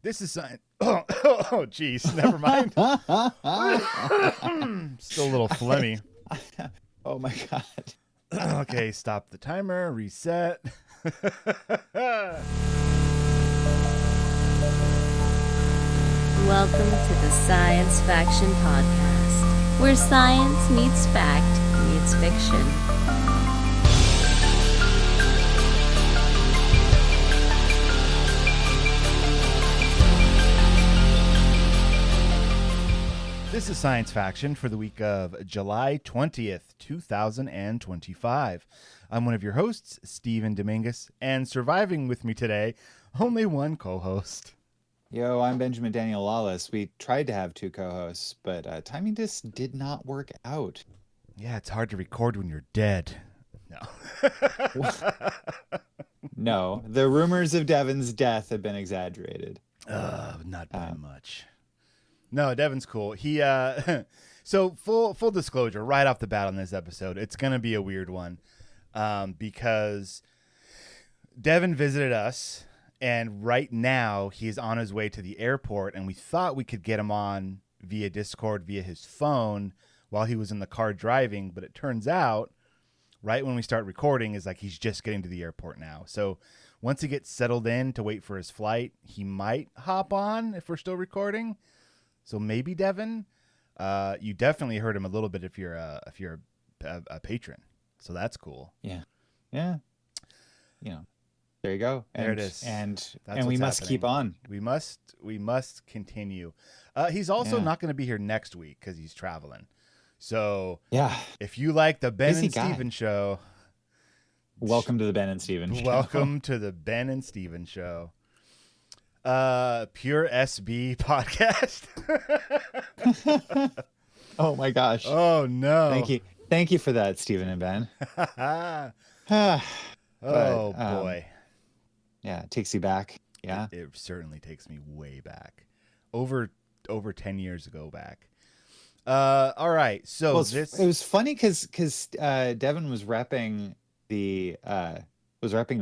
This is science. Oh, geez. Never mind. Still a little phlegmy. Oh my God. Okay, stop the timer, reset. Welcome to the Science Faction Podcast, where science meets fact meets fiction. This is Science Faction for the week of July 20th, 2025. I'm one of your hosts, Stephen Dominguez, and surviving with me today, only one co-host. Yo, I'm Benjamin Daniel Lawless. We tried to have two co-hosts, but timing just did not work out. Yeah, it's hard to record when you're dead. No. No, the rumors of Devin's death have been exaggerated. Not by much. No, Devin's cool. He so full disclosure right off the bat on this episode, it's gonna be a weird one, because Devin visited us, and right now he's on his way to the airport, and we thought we could get him on via Discord via his phone while he was in the car driving, but it turns out right when we start recording is like he's just getting to the airport now. So once he gets settled in to wait for his flight, he might hop on if we're still recording. So maybe Devin, you definitely heard him a little bit if you're a patron. So that's cool. Yeah. There you go. There it is. And we must keep on. We must continue. He's also not going to be here next week because he's traveling. So yeah, if you like the Ben Busy and guy. Steven show, welcome to the Ben and Steven show. Welcome to the Ben and Steven show. Pure SB podcast. Oh my gosh. Oh no. Thank you for that, Stephen and Ben. Oh boy. Yeah, it takes you back. Yeah. It certainly takes me way back. Over 10 years ago back. All right. So it was funny because Devin was repping the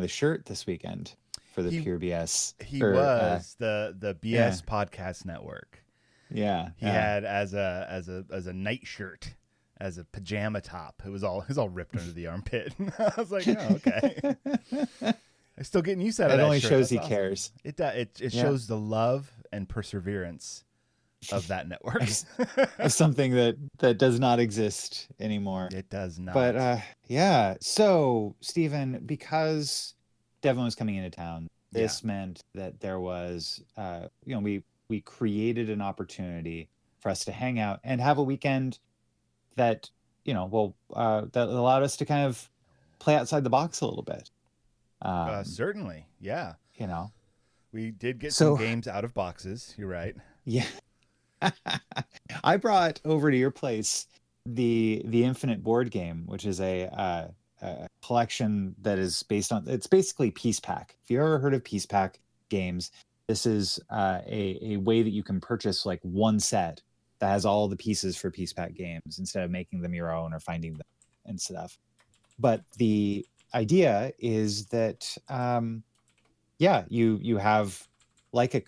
shirt this weekend for the Pure BS. He was the BS Podcast Network. Yeah. He had as a night shirt, as a pajama top. It was all ripped under the armpit. I was like, oh, okay. I'm still getting used to that. It only shirt. shows That's he awesome. cares. It shows the love and perseverance of that network. Of something that does not exist anymore. It does not. But yeah. So Stephen, because Devin was coming into town, this meant that there was we created an opportunity for us to hang out and have a weekend that that allowed us to kind of play outside the box a little bit. Certainly, yeah. We did get some games out of boxes. You're right. Yeah. I brought over to your place the Infinite board game, which is a collection that is it's basically Piecepack. If you ever heard of Piecepack games, this is a way that you can purchase like one set that has all the pieces for Piecepack games instead of making them your own or finding them and stuff. But the idea is that you have like a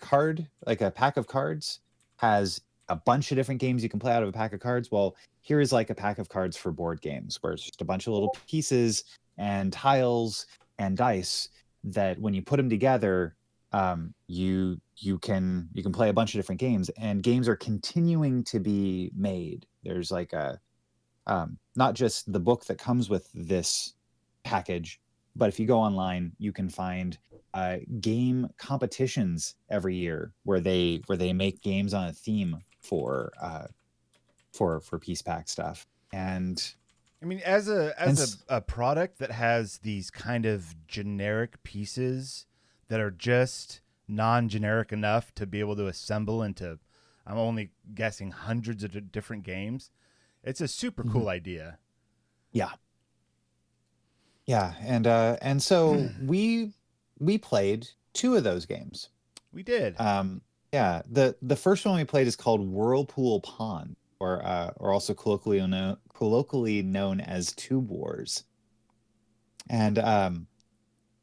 pack of cards has a bunch of different games you can play out of a pack of cards. Well, here is like a pack of cards for board games where it's just a bunch of little pieces and tiles and dice that when you put them together, you can play a bunch of different games, and games are continuing to be made. There's like not just the book that comes with this package, but if you go online, you can find game competitions every year where they make games on a theme for Piecepack stuff. And I mean, as a product that has these kind of generic pieces that are just non-generic enough to be able to assemble into, I'm only guessing, hundreds of different games. It's a super cool idea. Yeah. Yeah, and so we played two of those games. We did. The first one we played is called Whirlpool Pond, or also colloquially known as Tube Wars. And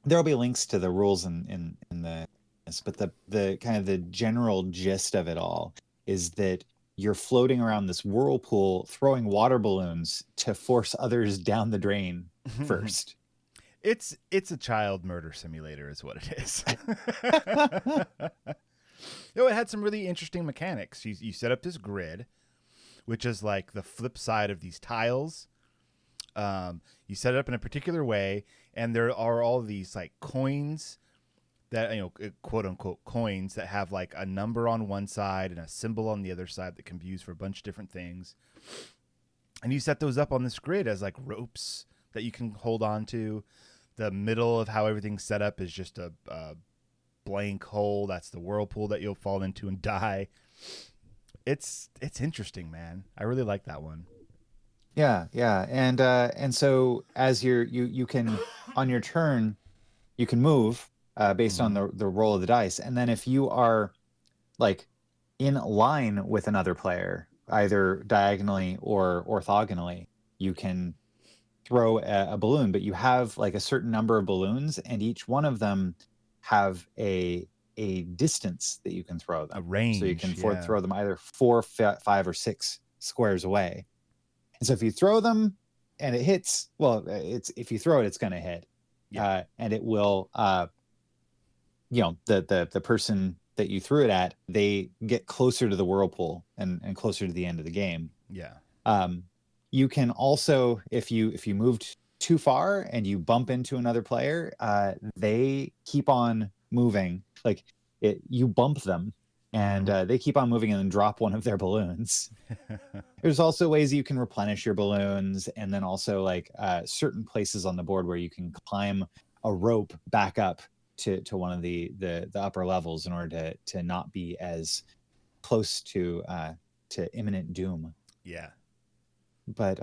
there'll be links to the rules in the this, but the kind of the general gist of it all is that you're floating around this whirlpool, throwing water balloons to force others down the drain first. It's a child murder simulator, is what it is. It had some really interesting mechanics. You set up this grid, which is like the flip side of these tiles. You set it up in a particular way, and there are all these like coins that, quote unquote coins that have like a number on one side and a symbol on the other side that can be used for a bunch of different things. And you set those up on this grid as like ropes that you can hold on to. The middle of how everything's set up is just a blank hole. That's the whirlpool that you'll fall into and die. It's interesting, man. I really like that one. Yeah, and so as you can on your turn, you can move based on the roll of the dice, and then if you are like in line with another player, either diagonally or orthogonally, you can throw a balloon, but you have like a certain number of balloons, and each one of them have a distance that you can throw them. A range. So you can throw them either 4, 5, or 6 squares away. And so if you throw them and it hits, well, if you throw it, it's going to hit. Yeah. And it will, the person that you threw it at, they get closer to the whirlpool and closer to the end of the game. Yeah. You can also, if you moved too far and you bump into another player, they keep on moving. Like you bump them, and they keep on moving and then drop one of their balloons. There's also ways you can replenish your balloons, and then also like certain places on the board where you can climb a rope back up to one of the upper levels in order to not be as close to imminent doom. Yeah. But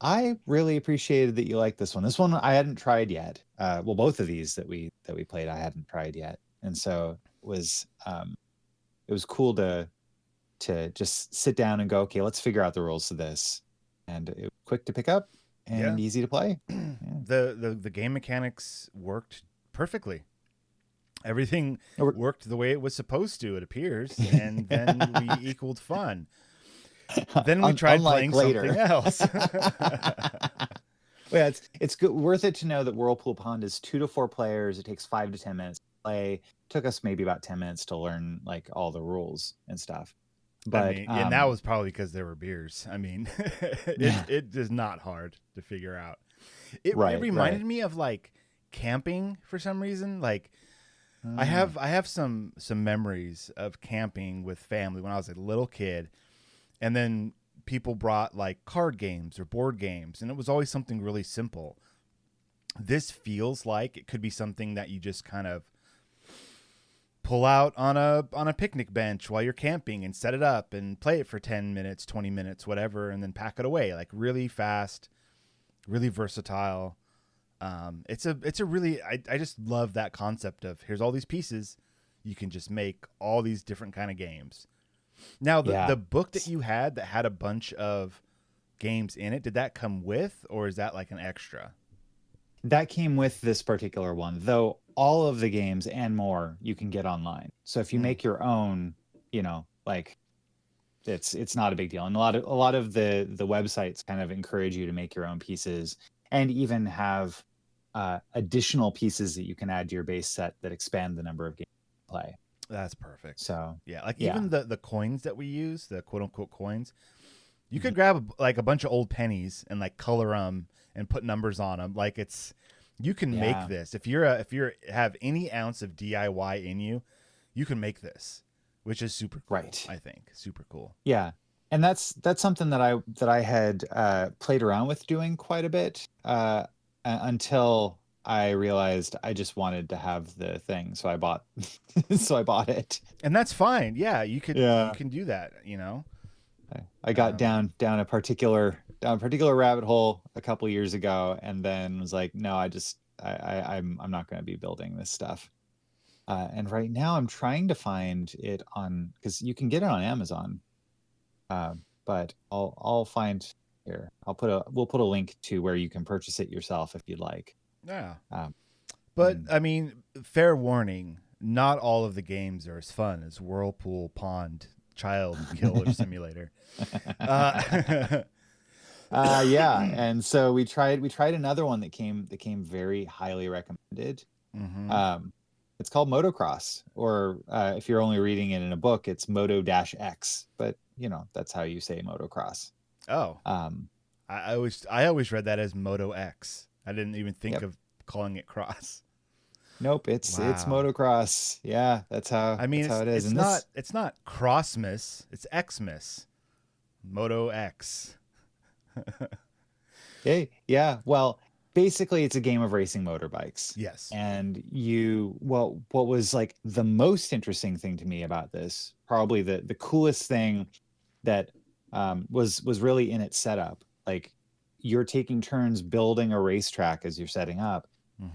I really appreciated that you liked this one. This one I hadn't tried yet. Well, both of these that we played, I hadn't tried yet, and so it was cool to just sit down and go, okay, let's figure out the rules of this, and it was quick to pick up and easy to play. Yeah. The game mechanics worked perfectly. Everything worked the way it was supposed to, it appears, and then we equaled fun. Then we tried playing something else. Yeah, it's good, worth it to know that Whirlpool Pond is 2 to 4 players. It takes 5 to 10 minutes to play. It took us maybe about 10 minutes to learn like all the rules and stuff. But and that was probably because there were beers. I mean, it is not hard to figure out. It reminded me of like camping for some reason. Like I have some memories of camping with family when I was a little kid. And then people brought like card games or board games, and it was always something really simple. This feels like it could be something that you just kind of pull out on a picnic bench while you're camping and set it up and play it for 10 minutes, 20 minutes, whatever, and then pack it away. Like really fast, really versatile. It's a really, I just love that concept of here's all these pieces. You can just make all these different kind of games. Now, the book that you had that had a bunch of games in it, did that come with, or is that like an extra? That came with this particular one, though all of the games and more you can get online. So if you make your own, like it's not a big deal. And a lot of the websites kind of encourage you to make your own pieces and even have additional pieces that you can add to your base set that expand the number of games you play. That's perfect. So even the coins that we use, the quote unquote coins, you could grab like a bunch of old pennies and like color them and put numbers on them. Like you can make this. If you have any ounce of DIY in you, you can make this, which is super cool. Right. I think super cool. Yeah. And that's something that I had played around with doing quite a bit until I realized I just wanted to have the thing, so I bought it. And that's fine. Yeah, you can do that, I got down a particular rabbit hole a couple years ago, and then was like, no, I'm not going to be building this stuff. And right now I'm trying to find it on, because you can get it on Amazon. But I'll find here. We'll put a link to where you can purchase it yourself if you'd like. Yeah. But I mean, fair warning, not all of the games are as fun as Whirlpool Pond Child Killer Simulator. Yeah, and so we tried another one that came very highly recommended. It's called Motocross, or if you're only reading it in a book, it's Moto-X, but that's how you say motocross. I always read that as Moto-X. I didn't even think of calling it cross. Nope, it's motocross. Yeah, that's how it is. It's not Crossmas, it's Xmas. Moto-X. Hey, yeah. Well, basically it's a game of racing motorbikes. Yes. And what was like the most interesting thing to me about this, probably the coolest thing that was really in its setup. Like, you're taking turns building a racetrack as you're setting up.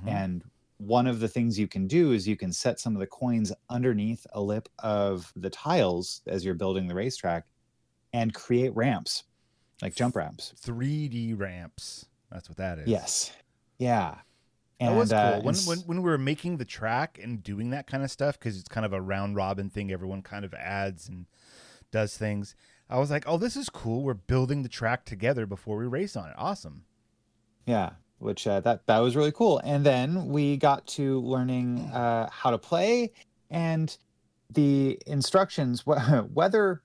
And one of the things you can do is you can set some of the coins underneath a lip of the tiles as you're building the racetrack and create ramps, like jump ramps. 3D ramps. That's what that is. Yes. Yeah. And that was cool. When we were making the track and doing that kind of stuff, because it's kind of a round robin thing, everyone kind of adds and does things. I was like, oh, this is cool. We're building the track together before we race on it. Awesome. Yeah. Which that was really cool. And then we got to learning how to play, and the instructions, whether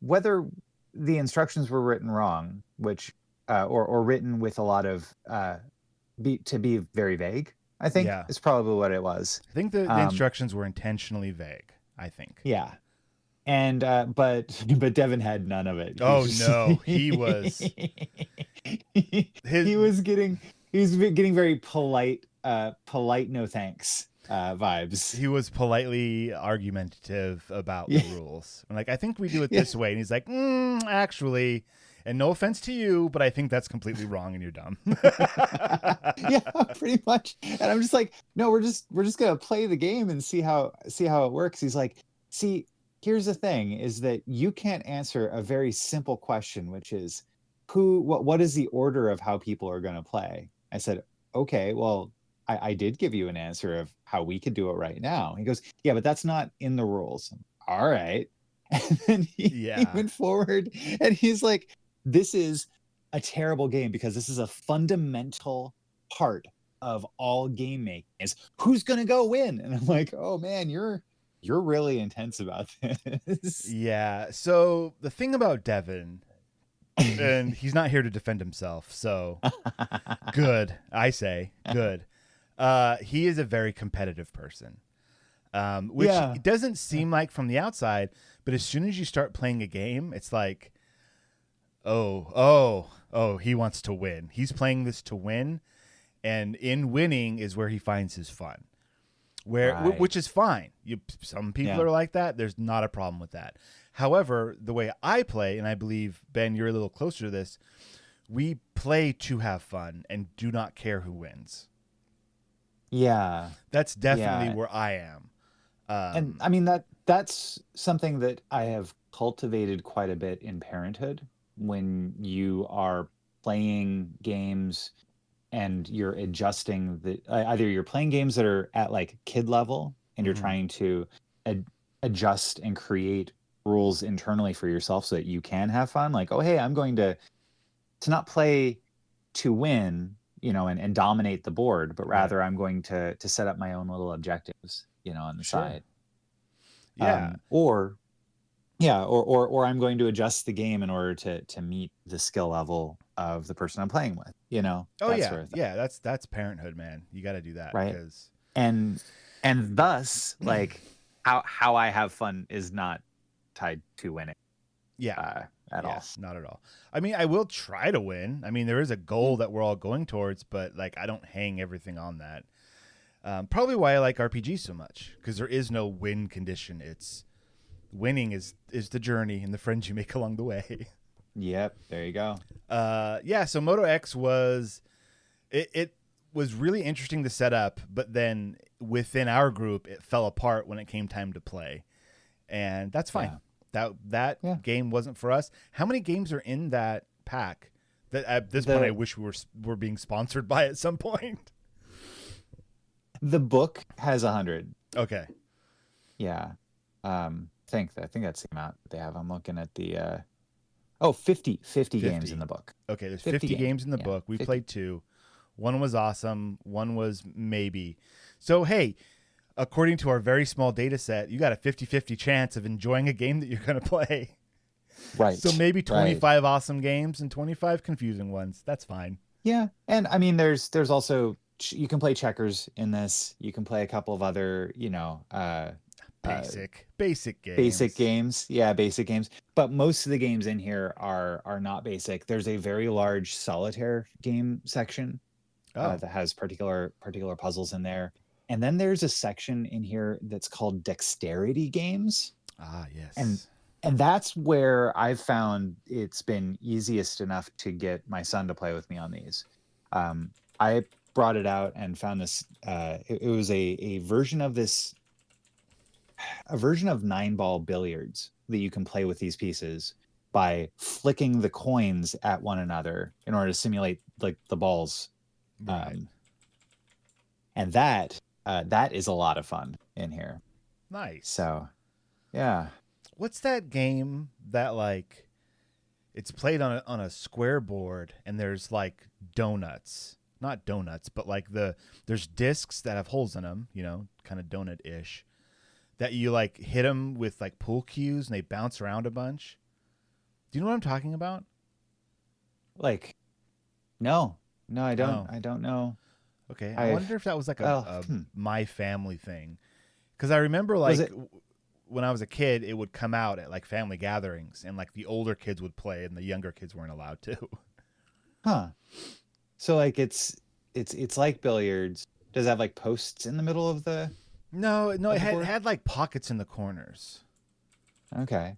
the instructions were written wrong, which or written with a lot of to be very vague, I think is probably what it was. I think the instructions were intentionally vague, I think. Yeah. And but Devin had none of it. He was he was getting very polite no thanks vibes. He was politely argumentative about the rules. I'm like, I think we do it this way, and he's like, actually, and no offense to you, but I think that's completely wrong, and you're dumb. Yeah, pretty much. And I'm just like, no, we're just gonna play the game and see how it works. He's like, see, here's the thing, is that you can't answer a very simple question, which is what is the order of how people are going to play? I said, okay, well, I did give you an answer of how we could do it right now. He goes, yeah, but that's not in the rules. All right. And then he went forward, and he's like, this is a terrible game because this is a fundamental part of all game making, is who's going to go win. And I'm like, oh man, you're really intense about this. Yeah. So the thing about Devin, and he's not here to defend himself, so good. I say good. He is a very competitive person, which it doesn't seem like from the outside, but as soon as you start playing a game, it's like, oh, he wants to win. He's playing this to win, and in winning is where he finds his fun. Which is fine. Some people are like that. There's not a problem with that. However, the way I play, and I believe, Ben, you're a little closer to this, we play to have fun and do not care who wins. Yeah. That's definitely where I am. And I mean, that's something that I have cultivated quite a bit in parenthood. When you are playing games and you're adjusting either you're playing games that are at like kid level and you're trying to adjust and create rules internally for yourself so that you can have fun. Like, oh, hey, I'm going to not play to win, and dominate the board, but rather I'm going to set up my own little objectives, on the side. Yeah. Or I'm going to adjust the game in order to meet the skill level of the person I'm playing with, Sort of thing. Yeah, that's parenthood, man. You got to do that, right? And thus, like, how I have fun is not tied to winning. At all. Not at all. I mean, I will try to win. I mean, there is a goal that we're all going towards, but like, I don't hang everything on that. Probably why I like RPGs so much, because there is no win condition. It's winning is the journey and the friends you make along the way. Yep, there you go. So Moto-X was it was really interesting to set up, but then within our group it fell apart when it came time to play. And that's fine. That game wasn't for us. How many games are in that pack? That at this point I wish we were being sponsored by at some point. The book has 100. Okay. Yeah. I think that's the amount that they have. I'm looking at the 50 games in the book. Okay, there's 50 games in the book. We 50. played 2. One was awesome. One was maybe. So, hey, according to our very small data set, you got a 50-50 chance of enjoying a game that you're going to play. Right. So maybe 25 awesome games and 25 confusing ones. That's fine. Yeah. And I mean, there's also, you can play checkers in this. You can play a couple of other, basic games. Basic games. Yeah, basic games. But most of the games in here are not basic. There's a very large solitaire game section that has particular puzzles in there. And then there's a section in here that's called dexterity games. Ah, yes. And that's where I've found it's been easiest enough to get my son to play with me on these. I brought it out and found this. It was a version of this, a version of 9-ball billiards that you can play with these pieces by flicking the coins at one another in order to simulate like the balls. Right. And that is a lot of fun in here. Nice. So, yeah. What's that game that like it's played on a square board and there's like donuts, not donuts, but like there's discs that have holes in them, kind of donut-ish, that you like hit them with like pool cues and they bounce around a bunch. Do you know what I'm talking about? Like, no, I don't. No. I don't know. Okay, I wonder if that was like a My Family thing, because I remember like when I was a kid, it would come out at like family gatherings, and like the older kids would play, and the younger kids weren't allowed to. Huh. So like it's like billiards. Does it have like posts in the middle of the? No, it had like pockets in the corners. Okay.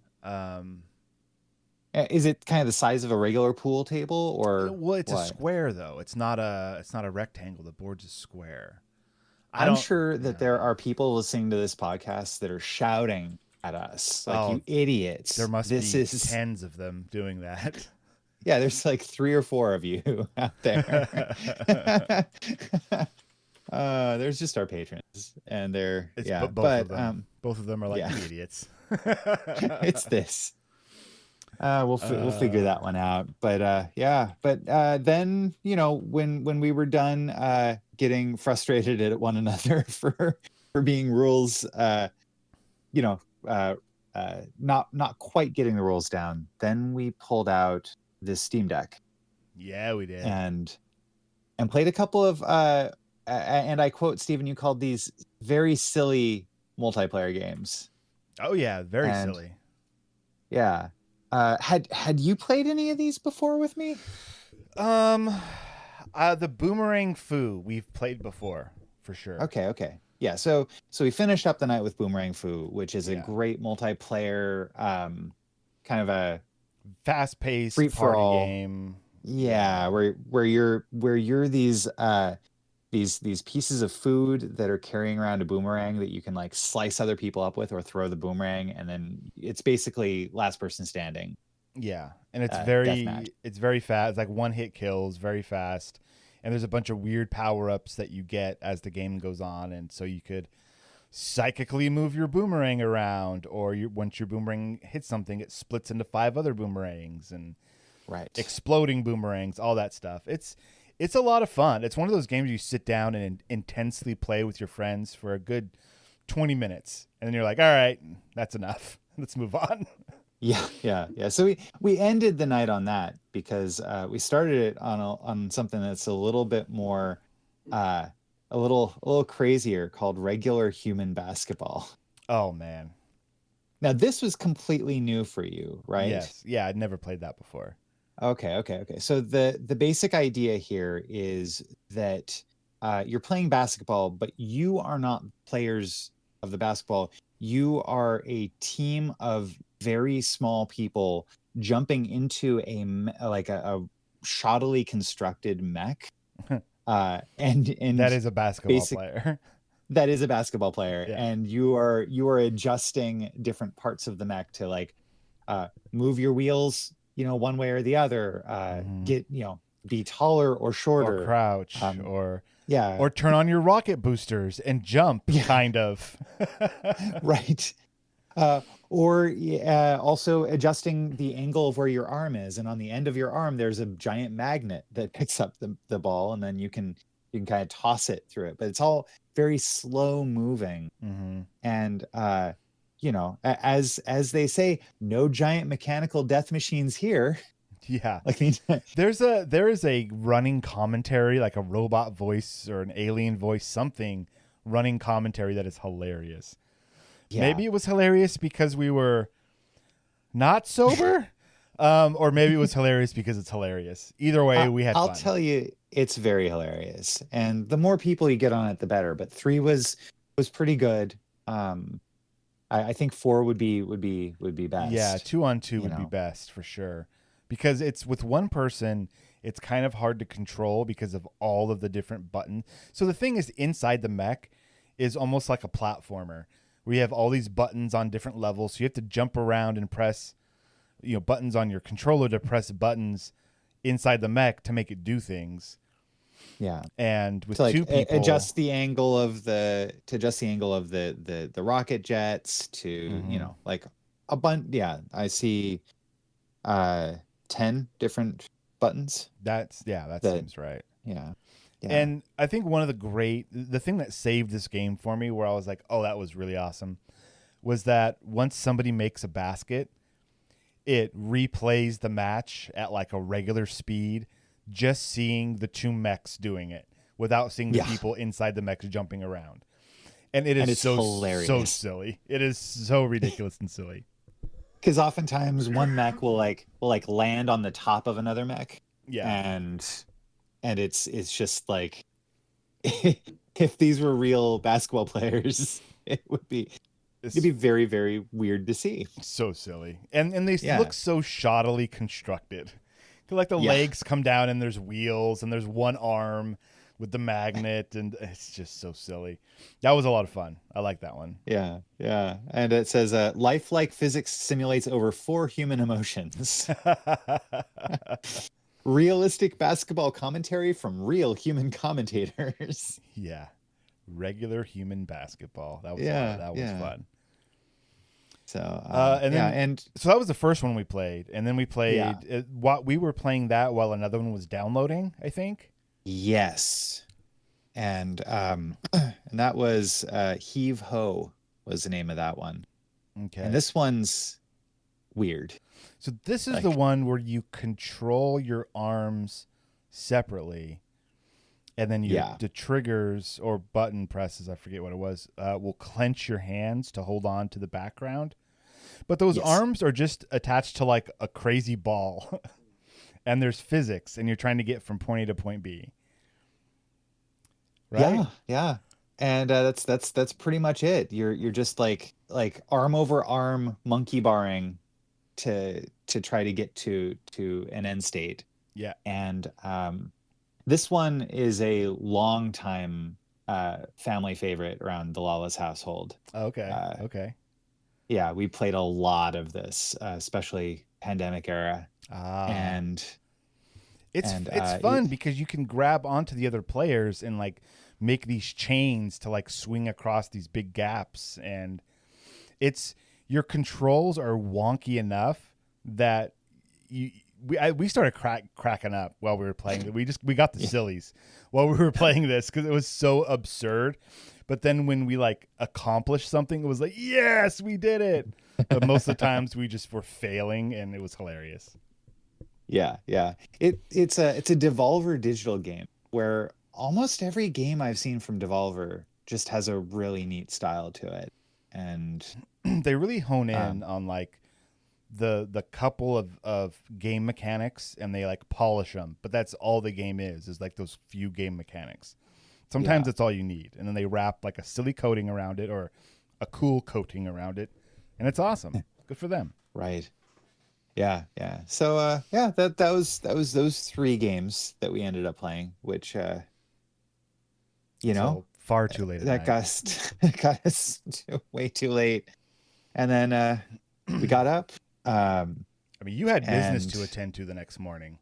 Is it kind of the size of a regular pool table, or? Well, it's a square though. It's not a rectangle. The board's a square. I'm sure that there are people listening to this podcast that are shouting at us like, you idiots. There must be tens of them doing that. Yeah, there's like 3 or 4 of you out there. There's just our patrons, and both of them are like, you idiots. It's this. We'll figure that one out. But then when we were done getting frustrated at one another for being rules, not quite getting the rules down, then we pulled out this Steam Deck. Yeah, we did. And played a couple of and I quote, Stephen, you called these very silly multiplayer games. Oh yeah, very silly. Yeah. Had you played any of these before with me? The Boomerang Foo we've played before for sure. Okay. Yeah, so we finished up the night with Boomerang Foo, which is a great multiplayer, kind of a fast-paced party game. Yeah, where you're these pieces of food that are carrying around a boomerang that you can like slice other people up with or throw the boomerang, and then it's basically last person standing. Yeah, and it's very fast. It's like one hit kills, very fast. And there's a bunch of weird power-ups that you get as the game goes on, and so you could psychically move your boomerang around, or once your boomerang hits something, it splits into 5 other boomerangs and exploding boomerangs, all that stuff. It's a lot of fun. It's one of those games you sit down and intensely play with your friends for a good 20 minutes, and then you're like, all right, that's enough. Let's move on. Yeah. So we ended the night on that because we started it on something that's a little bit more, a little crazier, called regular human basketball. Oh man! Now this was completely new for you, right? Yes. Yeah, I'd never played that before. Okay. So the basic idea here is that you're playing basketball, but you are not players of the basketball. You are a team of very small people jumping into a shoddily constructed mech. And that is a basketball player. That is a basketball player. Yeah. And you are adjusting different parts of the mech to like move your wheels, one way or the other, get, be taller or shorter, or crouch, or Yeah. Or turn on your rocket boosters and jump, kind of. Right. Or also adjusting the angle of where your arm is, and on the end of your arm there's a giant magnet that picks up the ball, and then you can kind of toss it through it. But it's all very slow moving, and as they say, no giant mechanical death machines here. Yeah. Like there is a running commentary, like a robot voice or an alien voice, something running commentary that is hilarious. Yeah. Maybe it was hilarious because we were not sober, or maybe it was hilarious because it's hilarious. Either way, we had fun. I'll tell you, it's very hilarious, and the more people you get on it, the better. But 3 was pretty good. I think 4 would be best. Yeah, 2-on-2 would be best for sure, because it's with one person. It's kind of hard to control because of all of the different buttons. So the thing is, inside the mech is almost like a platformer. We have all these buttons on different levels, so you have to jump around and press, buttons on your controller to press buttons inside the mech to make it do things. Yeah, and with two people, adjust the angle of the rocket jets to like a bunch. Yeah, I see 10 different buttons. That seems right. Yeah. Yeah. And I think the thing that saved this game for me, where I was like, oh, that was really awesome, was that once somebody makes a basket, it replays the match at like a regular speed, just seeing the 2 mechs doing it without seeing the people inside the mechs jumping around. And it's so hilarious. So silly. It is so ridiculous and silly. Because oftentimes one mech will land on the top of another mech. Yeah. And it's just like, if these were real basketball players, it'd be very, very weird to see. So silly. And they look so shoddily constructed. Like the legs come down and there's wheels and there's one arm with the magnet, and it's just so silly. That was a lot of fun. I like that one. Yeah. And it says, lifelike physics simulates over 4 human emotions. Realistic basketball commentary from real human commentators. Yeah. Regular human basketball. That was fun. So so that was the first one we played, and then we played we were playing that while another one was downloading, I think. Yes. And that was Heave Ho was the name of that one. Okay. And this one's weird. So this is the one where you control your arms separately, and then the triggers or button presses, I forget what it was, will clench your hands to hold on to the background. But those arms are just attached to like a crazy ball, and there's physics, and you're trying to get from point A to point B. Right? Yeah. And that's pretty much it. You're just like arm over arm monkey barring to try to get to an end state. Yeah. And this one is a long time family favorite around the Lawless household. Okay. Okay. Yeah, we played a lot of this, especially pandemic era. And it's fun because you can grab onto the other players and like make these chains to like swing across these big gaps, and your controls are wonky enough that we started cracking up while we were playing it. We got the sillies while we were playing this because it was so absurd. But then when we like accomplished something, it was like, yes, we did it. But most of the times we just were failing, and it was hilarious. Yeah. It's a Devolver digital game where almost every game I've seen from Devolver just has a really neat style to it. And they really hone in on like the couple of game mechanics, and they like polish them. But that's all the game is like those few game mechanics. Sometimes that's all you need. And then they wrap like a silly coating around it or a cool coating around it. And it's awesome. Good for them. Right. Yeah. So that was those 3 games that we ended up playing, which far too late. That got us way too late. And then we got up. I mean, you had business to attend to the next morning.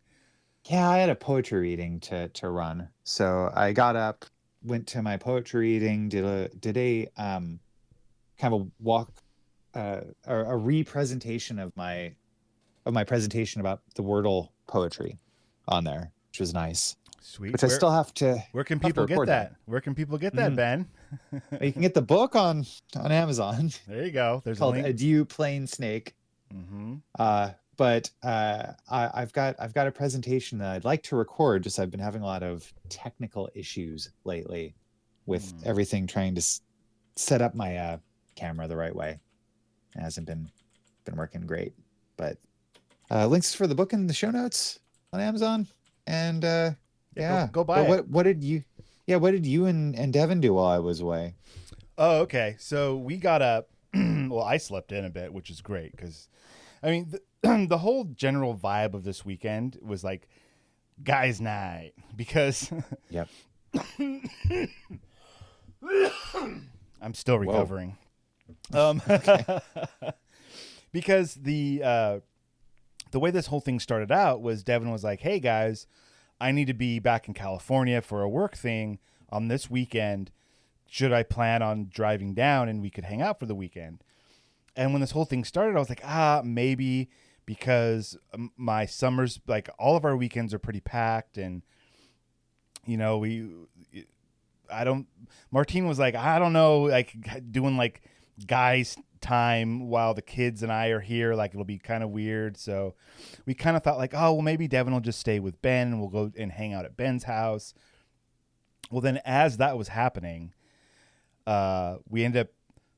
Yeah, I had a poetry reading to run. So I got up went to my poetry reading, did a kind of a walk, or a representation of my presentation about the Wordle poetry on there, which was nice. Sweet. Which I still have to. Where can people get that? Where can people get that, Ben? You can get the book on Amazon. There you go. There's called a link. Adieu Plain Snake. But I've got a presentation that I'd like to record. Just I've been having a lot of technical issues lately with everything, trying to set up my camera the right way. It hasn't been working great. But links for the book in the show notes on Amazon. And go buy it. What did you and Devin do while I was away? Oh, okay. So we got up. Well, I slept in a bit, which is great because, I mean, the whole general vibe of this weekend was like guys' night because. Yep. I'm still recovering. Because the way this whole thing started out was Devin was like, "Hey guys, I need to be back in California for a work thing on this weekend. Should I plan on driving down and we could hang out for the weekend?" And when this whole thing started, I was like, maybe, because my summers, like all of our weekends are pretty packed, and Martine was like, I don't know, like doing like guys time while the kids and I are here, like it'll be kind of weird. So we kind of thought like, oh, well, maybe Devin will just stay with Ben and we'll go and hang out at Ben's house. Well, then as that was happening, we ended up,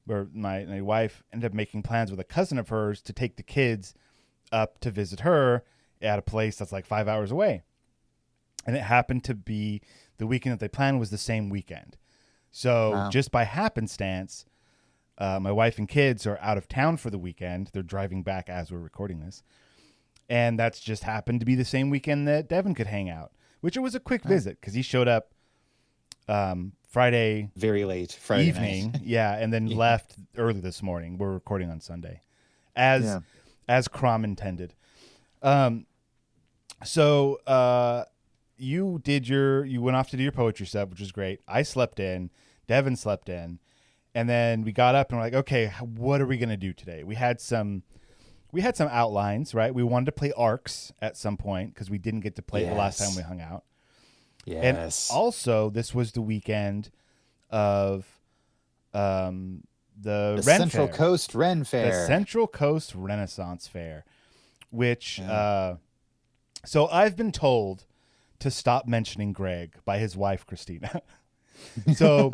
or my wife ended up making plans with a cousin of hers to take the kids up to visit her at a place that's like 5 hours away. And it happened to be the weekend that they planned was the same weekend. So just by happenstance, my wife and kids are out of town for the weekend. They're driving back as we're recording this. And that's just happened to be the same weekend that Devin could hang out, which it was a quick visit because he showed up Friday. Very late Friday evening. night. Yeah. And then left early this morning. We're recording on Sunday as Crom intended. So you went off to do your poetry stuff, which was great. I slept in, Devin slept in. And then we got up and we're like, okay, what are we going to do today? We had some outlines, right? We wanted to play Arcs at some point because we didn't get to play it the last time we hung out. Yes. And also, this was the weekend of the Central Coast Ren Fair. The Central Coast Renaissance Fair, which so I've been told to stop mentioning Greg by his wife, Christina. So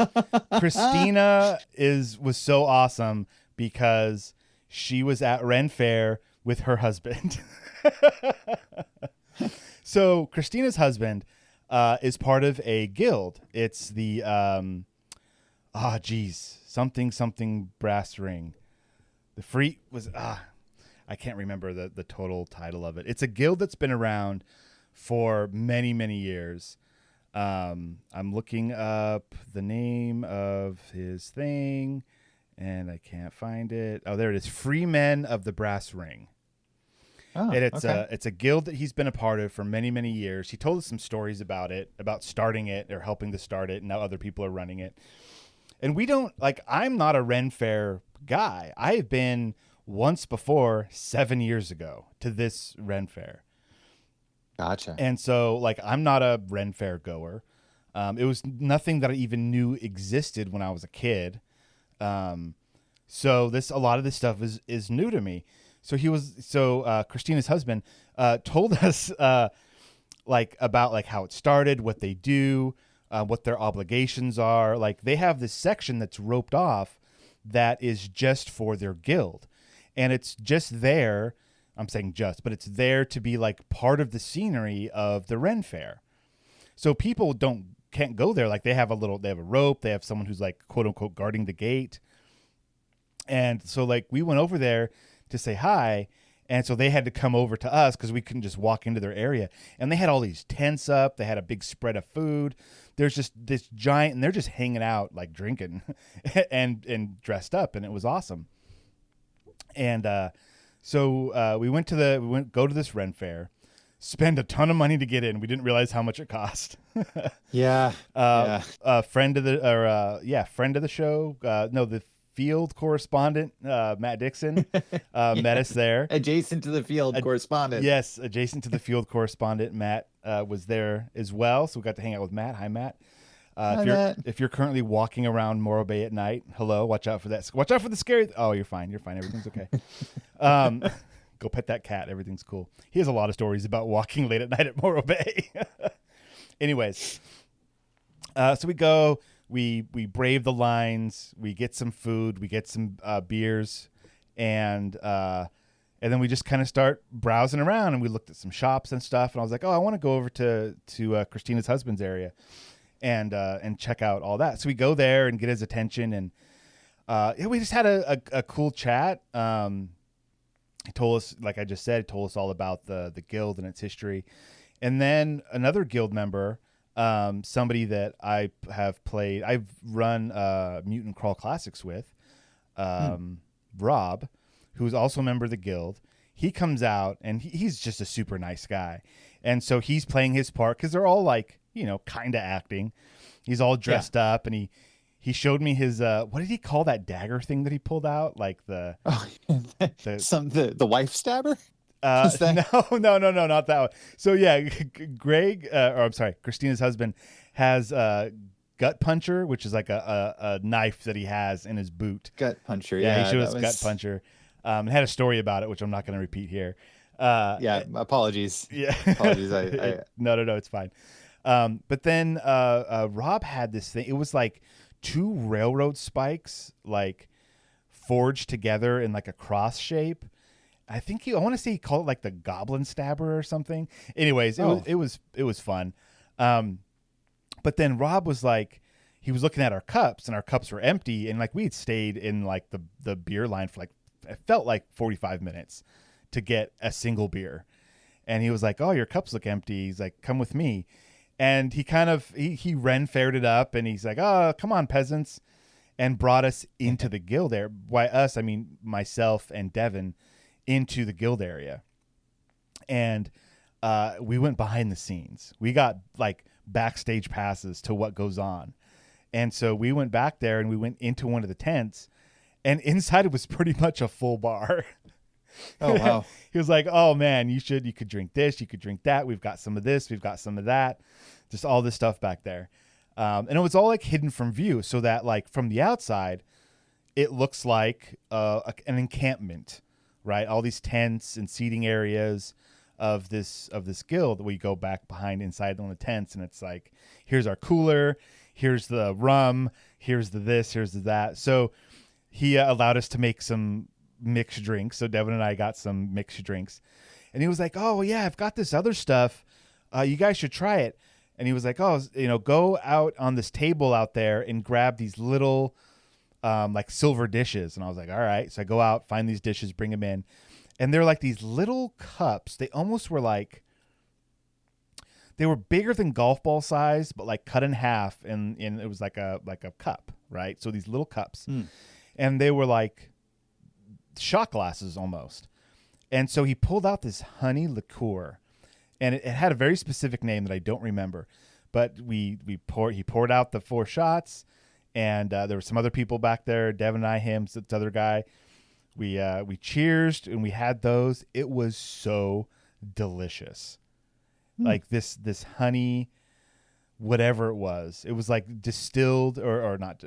Christina was so awesome because she was at Ren Fair with her husband. So Christina's husband is part of a guild. It's the something brass ring. The free was I can't remember the total title of it. It's a guild that's been around for many, many years. I'm looking up the name of his thing, and I can't find it. Oh, there it is. Free Men of the Brass Ring. Oh, and it's a guild that he's been a part of for many, many years. He told us some stories about it, about starting it or helping to start it, and now other people are running it. And I'm not a Ren Fair guy. I've been once before 7 years ago to this Ren Fair. Gotcha. And so, I'm not a Ren Fair goer. It was nothing that I even knew existed when I was a kid. So a lot of this stuff is new to me. So Christina's husband told us about how it started, what they do, what their obligations are. Like they have this section that's roped off that is just for their guild, and it's just there. I'm saying just, but it's there to be part of the scenery of the Ren Fair. So people can't go there. They have a rope. They have someone who's quote unquote guarding the gate. And so we went over there to say hi. And so they had to come over to us because we couldn't just walk into their area. And they had all these tents up. They had a big spread of food. There's just this giant, and they're just hanging out, drinking and dressed up. And it was awesome. And, so we go to this Ren Fair. spend a ton of money to get in. We didn't realize how much it cost. Yeah. Friend of the show. No, the field correspondent, Matt Dixon, met us there. Adjacent to the field correspondent. Yes, adjacent to the field correspondent, Matt was there as well. So we got to hang out with Matt. Hi, Matt. If you're currently walking around Morro Bay at night, hello, watch out for that. Watch out for the scary. Oh, you're fine. You're fine. Everything's okay. Go pet that cat. Everything's cool. He has a lot of stories about walking late at night at Morro Bay. Anyways, so we go. We brave the lines. We get some food. We get some beers, and then we just kind of start browsing around. And we looked at some shops and stuff. And I was like, oh, I want to go over to Christina's husband's area, and check out all that. So we go there and get his attention, and we just had a cool chat. He told us, like I just said, he told us all about the guild and its history. And then another guild member, somebody that I've run Mutant Crawl Classics with, Rob, who's also a member of the guild. He comes out, and he's just a super nice guy. And so he's playing his part because they're all like, kind of acting. He's all dressed up, and he showed me his what did he call that dagger thing that he pulled out? Like the wife stabber? No, not that one. So yeah, Christina's husband has a gut puncher, which is like a knife that he has in his boot. Gut puncher, yeah. He showed us gut puncher, and had a story about it, which I'm not going to repeat here. Apologies. Yeah, apologies. No, it's fine. But then Rob had this thing. It was like 2 railroad spikes, like forged together in like a cross shape. I want to say he called it like the goblin stabber or something. Anyways, it was fun. But then Rob was like, he was looking at our cups, and our cups were empty, and like we had stayed in like the beer line for like, it felt like 45 minutes to get a single beer. And he was like, oh, your cups look empty. He's like, come with me. And he kind of, he Ren-fared it up, and he's like, oh, come on, peasants, and brought us into the guild area. By us, I mean myself and Devin, into the guild area. And we went behind the scenes. We got like backstage passes to what goes on. And so we went back there, and we went into one of the tents, and inside it was pretty much a full bar. Oh, wow. He was like, oh man, you could drink this, you could drink that. We've got some of this, we've got some of that. Just all this stuff back there. And it was all like hidden from view, so that like from the outside, it looks like an encampment, right? All these tents and seating areas of this guild. We go back behind inside one of the tents, and it's like, here's our cooler, here's the rum, here's the this, here's the that. So he allowed us to make some mixed drinks. So Devin and I got some mixed drinks, and he was like, oh yeah, I've got this other stuff. You guys should try it. And he was like, oh, go out on this table out there and grab these little like silver dishes. And I was like, all right. So I go out, find these dishes, bring them in. And they're like these little cups. They almost were like, they were bigger than golf ball size, but like cut in half. And it was like a cup, right? So these little cups. And they were like shot glasses almost. And so he pulled out this honey liqueur. And it had a very specific name that I don't remember, but he poured out the 4 shots, and there were some other people back there, Devin and I, him, this other guy. We cheersed, and we had those. It was so delicious. Like this honey, whatever it was like distilled or not,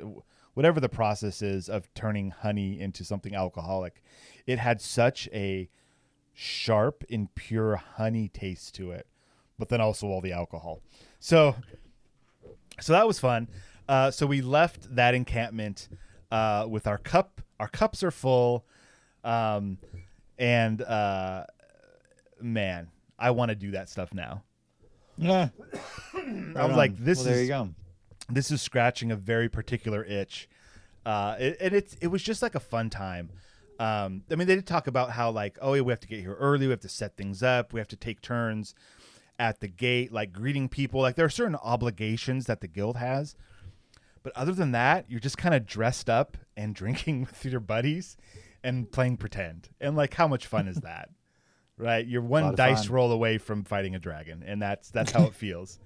whatever the process is of turning honey into something alcoholic. It had such a sharp and pure honey taste to it, but then also all the alcohol. So that was fun. So we left that encampment with our cup. Our cups are full, and man, I want to do that stuff now. Yeah, I was like, there you go. This is scratching a very particular itch, it was just like a fun time. I mean, they did talk about how like, oh, yeah, we have to get here early. We have to set things up. We have to take turns at the gate, like greeting people. Like there are certain obligations that the guild has. But other than that, you're just kind of dressed up and drinking with your buddies and playing pretend. And like, how much fun is that? Right, you're A one lot of dice fun. roll away from fighting a dragon, and that's how it feels.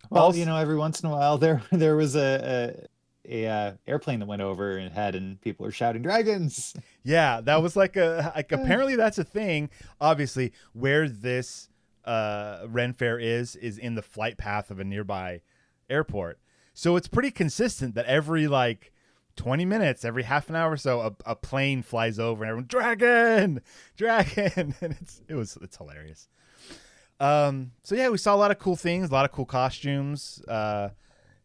Well, Also- you know, every once in a while there was a airplane that went over and had, and people are shouting dragons. Yeah, that was like Yeah. apparently that's a thing. Obviously, where this Ren Fair is in the flight path of a nearby airport. So it's pretty consistent that every like 20 minutes, every half an hour or so, a plane flies over and everyone dragon, dragon, and it's hilarious. So yeah, we saw a lot of cool things, a lot of cool costumes.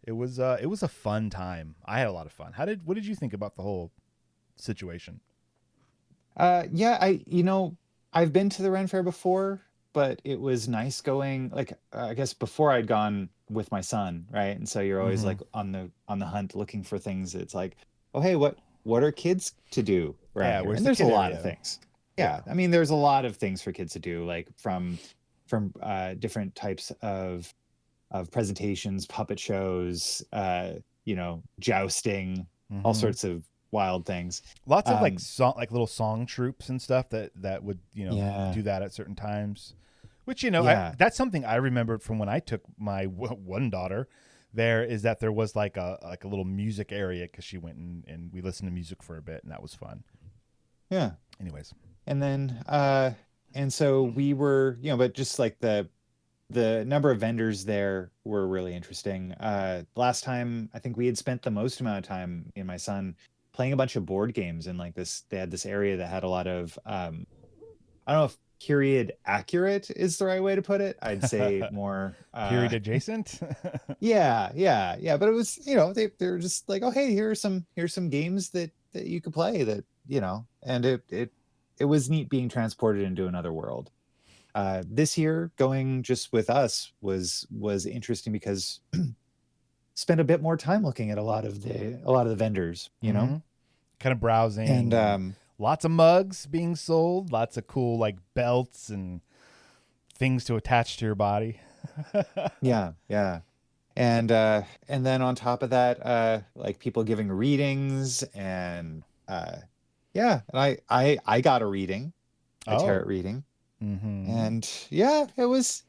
It was a fun time. I had a lot of fun. What did you think about the whole situation? Yeah, I've been to the Ren Fair before, but it was nice going, like, I guess before I'd gone with my son, right? And so you're always Mhm. like on the hunt looking for things. It's like, oh hey, what are kids to do around Yeah, here? where's And the there's a kid lot of area? things. Yeah, I mean, there's a lot of things for kids to do, like from different types of presentations, puppet shows, jousting, all Mhm. sorts of wild things. Lots of like Um, song, like little song troops and stuff that would yeah, do that at certain times. Which yeah. that's something I remembered from when I took my one daughter. There is that there was like a little music area because she went and we listened to music for a bit and that was fun. Yeah. Anyways, And then and so we were, but just like the number of vendors there were really interesting. Last time I think we had spent the most amount of time, me and my son, playing a bunch of board games, and like this they had this area that had a lot of I don't know if period accurate is the right way to put it. I'd say more period adjacent. yeah, but it was, they're just like, oh hey, here's some games that you could play, that, and it was neat being transported into another world. This year going just with us was interesting because spent a bit more time looking at a lot of the vendors, Mm-hmm. Kind of and browsing and lots of mugs being sold, lots of cool like belts and things to attach to your body. yeah. And then on top of that, like people giving readings, and yeah, and I got a tarot Oh. reading, Mm-hmm. and yeah, it was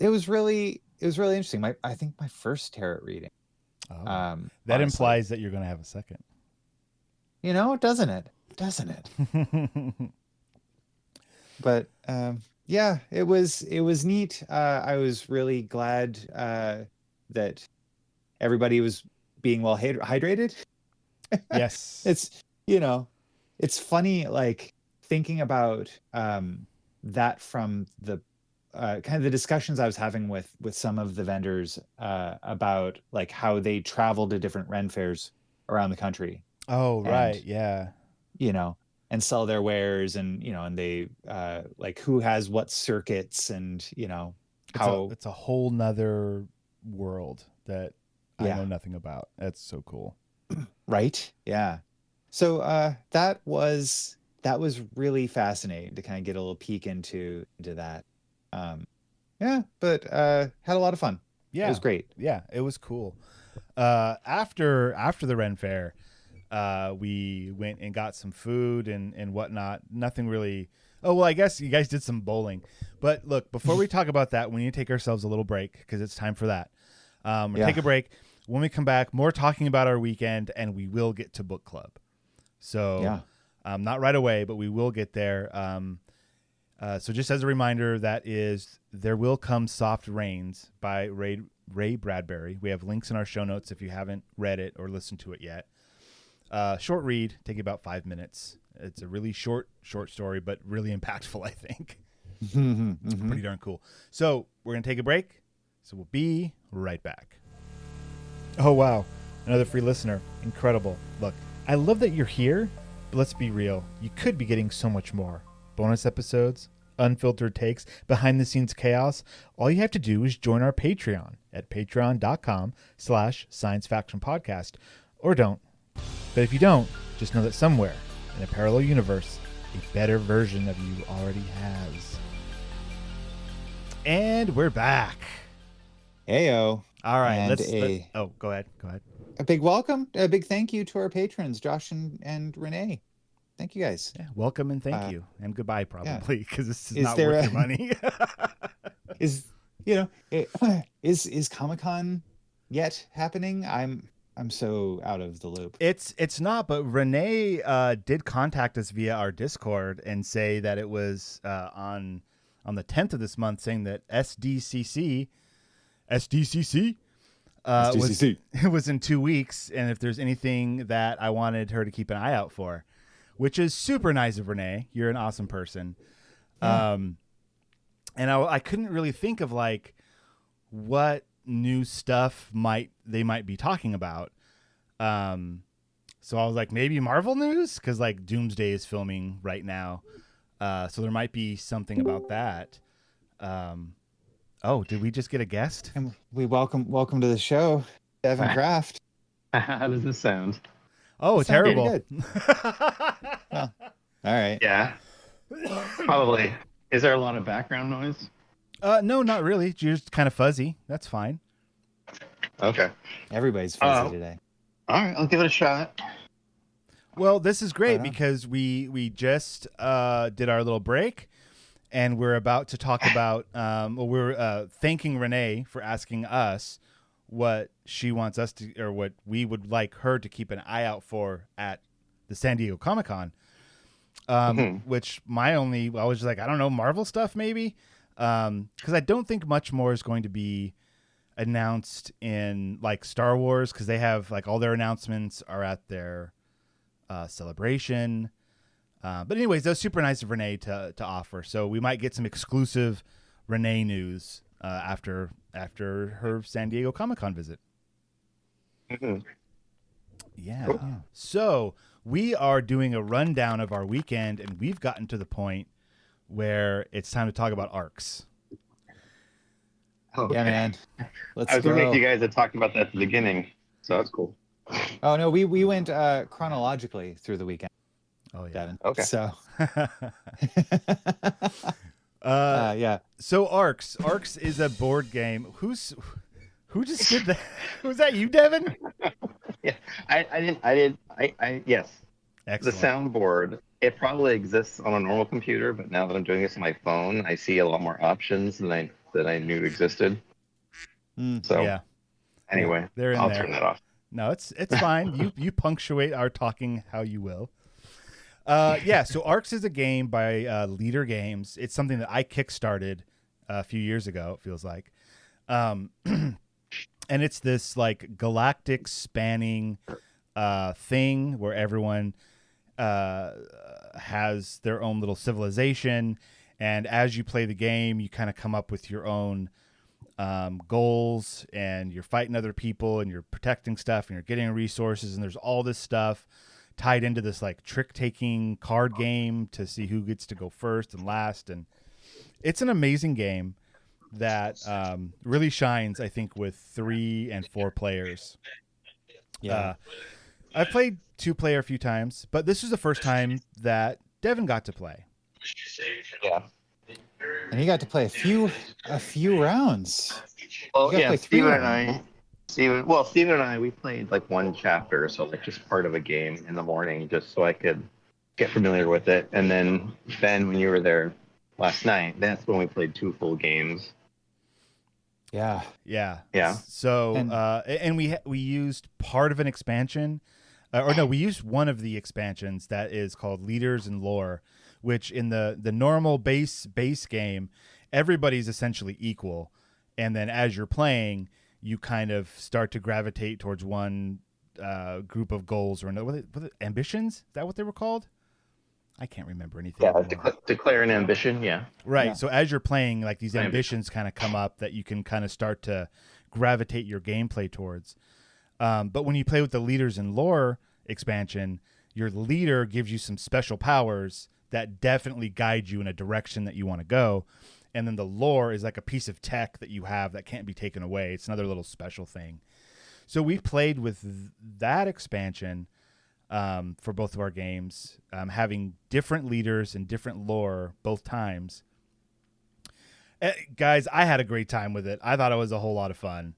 really interesting. I think my first tarot reading. Oh. That Honestly, implies that you're gonna have a second. doesn't it? Doesn't it? But yeah, it was neat. I was really glad that everybody was being well hydrated. Yes. It's it's funny, like thinking about that from the kind of the discussions I was having with some of the vendors about like how they travel to different Ren fairs around the country, Oh, and right. Yeah. you know and sell their wares, and and they like who has what circuits, and how. It's a whole nother world that I know Yeah, nothing about. That's so cool. right, yeah. So that was really fascinating to kind of get a little peek into that. um yeah, but had a lot of fun. It was Yeah. great. Yeah. It was cool. After the Ren Fair, we went and got some food and whatnot. Nothing really. Oh well, I guess you guys did some bowling. But look, before we talk about that, we need to take ourselves a little break because it's time for that. We'll Yeah, take a break. When we come back, more talking about our weekend, and we will get to book club. So, yeah. not right away, but we will get there. So just as a reminder, that is There Will Come Soft Rains by Ray Bradbury. We have links in our show notes if you haven't read it or listened to it yet. Short read, take about 5 minutes. It's a really short story, but really impactful, I think. Pretty darn cool. So we're going to take a break. So we'll be right back. Oh, wow. Another free listener. Incredible. Look, I love that you're here, but let's be real. You could be getting so much more. Bonus episodes, unfiltered takes, behind the scenes chaos. All you have to do is join our Patreon at patreon.com/Science Faction Podcast, or don't. But if you don't, just know that somewhere in a parallel universe, a better version of you already has. And we're back. Heyo. All right, And go ahead. a big welcome, a big thank you to our patrons, Josh and Renee. Thank you guys. Yeah, welcome and thank you, and goodbye probably, because this is Is not there worth a- your money. Is is Comic-Con yet happening? I'm so out of the loop. It's not, but Renee did contact us via our Discord and say that it was on the 10th of this month, saying that SDCC SDCC. was in 2 weeks, and if there's anything that I wanted her to keep an eye out for, which is super nice of Renee. You're an awesome person. Yeah. And I couldn't really think of like what new stuff they might be talking about. So I was like, maybe Marvel news, because like Doomsday is filming right now, so there might be something about that. Oh, did we just get a guest? And we welcome to the show, Devin Kraft. How does this sound? Oh, That sounded terrible. pretty Well, all right. Yeah, probably. Is there a lot of background noise? No, not really. You're just kind of fuzzy. That's fine. Okay. Everybody's fuzzy today. All right, I'll give it a shot. Well, this is great Right on. because we just did our little break, and we're about to talk about. We're thanking Renee for asking us what she wants us to, or what we would like her to keep an eye out for at the San Diego Comic-Con. Which I was just like, I don't know, Marvel stuff maybe, because I don't think much more is going to be announced in like Star Wars, because they have like all their announcements are at their celebration. But anyways, that was super nice of Renee to offer. So we might get some exclusive Renee news after her San Diego Comic-Con visit. Yeah. Cool. So we are doing a rundown of our weekend, and we've gotten to the point where it's time to talk about arcs. Okay. Yeah, man. Let's I was go. wondering if you guys had talked about that at the beginning, so that's cool. Oh no, we went chronologically through the weekend, Oh yeah. Devin. Okay. So uh, yeah. So Arcs is a board game. Who just did that? Was that you, Devin? Yeah, I yes. Excellent. The soundboard, it probably exists on a normal computer, but now that I'm doing this on my phone, I see a lot more options than I knew existed. So Yeah. anyway, They're in I'll there. turn that off. No, it's fine. You punctuate our talking how you will. Yeah, so Arcs is a game by Leader Games. It's something that I kickstarted a few years ago, it feels like. And it's this like galactic spanning thing where everyone has their own little civilization, and as you play the game, you kind of come up with your own goals, and you're fighting other people, and you're protecting stuff, and you're getting resources, and there's all this stuff tied into this like trick-taking card game to see who gets to go first and last, and it's an amazing game that really shines, I think, with 3 and 4 players. Yeah. I've played 2-player a few times, but this was the first time that Devin got to play. Yeah. And he got to play a few rounds. Well, You gotta yeah, play 3 rounds. Steven and I, we played like one chapter, so like just part of a game in the morning, just so I could get familiar with it. And then Ben, when you were there last night, that's when we played 2 full games. Yeah. Yeah. Yeah. So, and we used part of an expansion, we used one of the expansions that is called Leaders and Lore, which in the normal base game, everybody's essentially equal. And then as you're playing, you kind of start to gravitate towards one group of goals or another. Was it ambitions? Is that what they were called? I can't remember anything. Yeah, declare an ambition. Yeah. Right. Yeah. So as you're playing, like these ambitions kind of come up that you can kind of start to gravitate your gameplay towards. But when you play with the Leaders and Lore expansion, your leader gives you some special powers that definitely guide you in a direction that you want to go. And then the lore is like a piece of tech that you have that can't be taken away. It's another little special thing. So we played with that expansion for both of our games, having different leaders and different lore both times. Guys, I had a great time with it. I thought it was a whole lot of fun.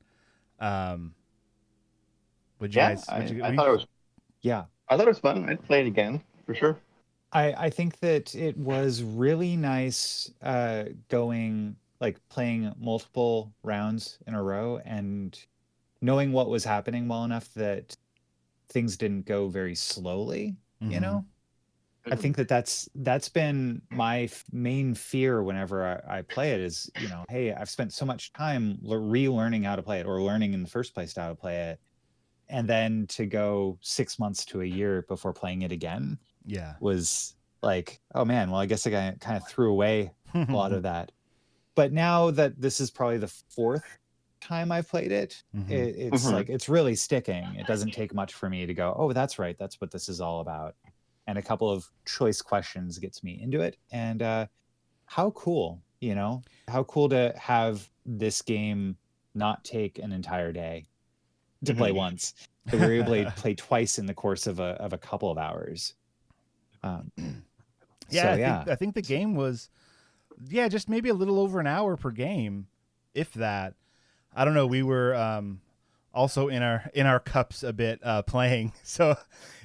Would you guys? I thought it was. Yeah. I thought it was fun. I'd play it again for sure. I think that it was really nice going like playing multiple rounds in a row and knowing what was happening well enough that things didn't go very slowly, you Mhm. know? I think that that's been my main fear whenever I play it is, you know, hey, I've spent so much time relearning how to play it or learning in the first place how to play it, and then to go 6 months to a year before playing it again Yeah. was like, oh man, well, I guess I kind of threw away a lot of that. But now that this is probably the fourth time I've played it, Mhm. it's like it's really sticking. It doesn't take much for me to go, oh, that's right, that's what this is all about. And a couple of choice questions gets me into it. And how cool, you know, how cool to have this game not take an entire day to play once. That we were able to play twice in the course of a couple of hours. Yeah, So I think the game was just maybe a little over an hour per game, if that. I don't know. We were also in our cups a bit playing, so